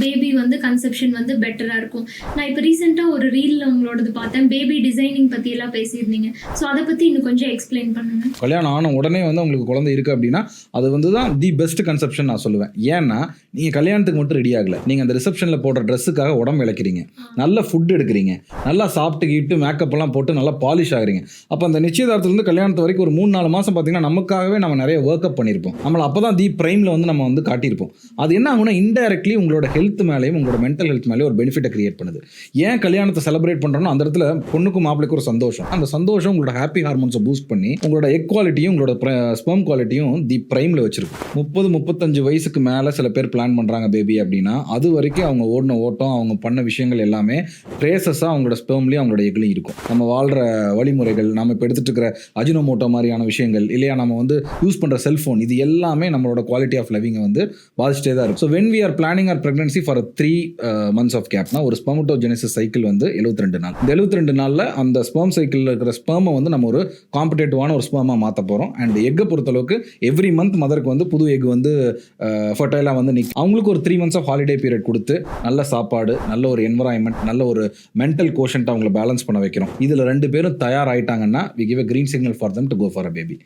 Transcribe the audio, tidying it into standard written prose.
Baby வந்து conception வந்து பெட்டரா இருக்கும். நான் இப்போ ரீசெண்டா ஒரு ரீல்ல உங்களோடது பார்த்தேன். பேபி டிசைனிங் பத்தி எல்லாம் பேசியிருந்தீங்க. ஸோ அதை பத்தி இன்னும் கொஞ்சம் எக்ஸ்பிளைன் பண்ணுங்க. கல்யாணம் ஆன உடனே வந்து உங்களுக்கு குழந்தை இருக்கு அப்படின்னா அது வந்து தான் தி பெஸ்ட் கன்செப்ஷன் நான் சொல்லுவேன். ஏன்னா நீங்க கல்யாணத்துக்கு மட்டும் ரெடி ஆகல, நீங்க அந்த ரிசப்ஷன்ல போடுற ட்ரெஸ்ஸுக்காக உடம்பு இழக்கிறீங்க, நல்ல ஃபுட் எடுக்கிறீங்க, நல்லா சாப்பிட்டு மேக்கப் எல்லாம் போட்டு நல்லா பாலிஷ் ஆகுறீங்க. அப்போ அந்த நிச்சயதார்த்தத்துலேருந்து கல்யாணத்து வரைக்கும் ஒரு 3-4 மாதம் பார்த்தீங்கன்னா நமக்காகவே நம்ம நிறைய ஒர்க் அப் பண்ணியிருப்போம். நம்மளை அப்போ தான் தி பிரைமில் வந்து நம்ம வந்து காட்டியிருப்போம். அது என்ன ஆகுனா இன்டைரக்ட்லி உங்களோட ஹெல்த் மேலேயும் உங்களோட மென்டல் ஹெல்த் மேலேயும் ஒரு பெனிஃபிட்டை கிரியேட் பண்ணுது. ஏன் கல்யாணத்தை செலிப்ரேட் பண்ணுறோன்னா அந்த இடத்துல பொண்ணுக்கும் மாப்பிளைக்கும் ஒரு சந்தோஷம். அந்த சந்தோஷம் உங்களோட ஹாப்பி ஹார்மோன்ஸை பூஸ்ட் பண்ணி உங்களோட எக் குவாலிட்டியும் உங்களோட ஸ்பெர்ம் குவாலிட்டியும் தி பிரைமில் வச்சிருக்கும். 30-35 வயசுக்கு மேலே சில பேர் பிளான் பண்ணுறாங்க பேபி அப்படின்னா அது வரைக்கும் அவங்க ஓடின ஓட்டம் அவங்க பண்ண விஷயங்கள் எல்லாமே ட்ரேசஸாக அவங்களோட ஸ்பெர்ம்லேயும் அவங்களோட எக்லையும் இருக்கும். நம்ம வாழ்கிற வழிமுறைகள், நம்ம இப்போ எடுத்துகிட்டு இருக்கிற அஜினோமோட்டோ மாதிரியான விஷயங்கள் இல்லையா, நம்ம வந்து யூஸ் பண்ணுற செல்ஃபோன், இது எல்லாமே நம்மளோட குவாலிட்டி ஆஃப் லிவிங்கை வந்து பாதிச்சிட்டே தான் இருக்கும். So when we are planning our pregnancy for 3 months of கேப்னா ஒரு ஸ்பெர்மட்டோஜெனிசிஸ் சைக்கிள் வந்து 72 நாள். இந்த 72 நாளில் அந்த ஸ்பெர்ம் சைக்கிளில் இருக்கிற ஸ்பெர்மை வந்து நம்ம ஒரு காம்படேட்டிவான ஒரு ஸ்பெர்மாக மாற்ற போகிறோம். அண்ட் எக்கை பொறுத்தளவுக்கு எவ்ரி மந்த் மதருக்கு வந்து புது எக் வந்து ஃபர்டைலாக வந்து நிற்கும். அவங்களுக்கு ஒரு 3 months ஆஃப் ஹாலிடே பீரியட் கொடுத்து நல்ல சாப்பாடு, நல்ல ஒரு என்வரான்மெண்ட், நல்ல ஒரு மென்டல் கோஷன்ட் அவங்களை பேலன்ஸ் பண்ண வைக்கிறோம். இதில் 2 பேரும் தயாராகிட்டாங்கன்னா we give a green signal for them to go for a baby.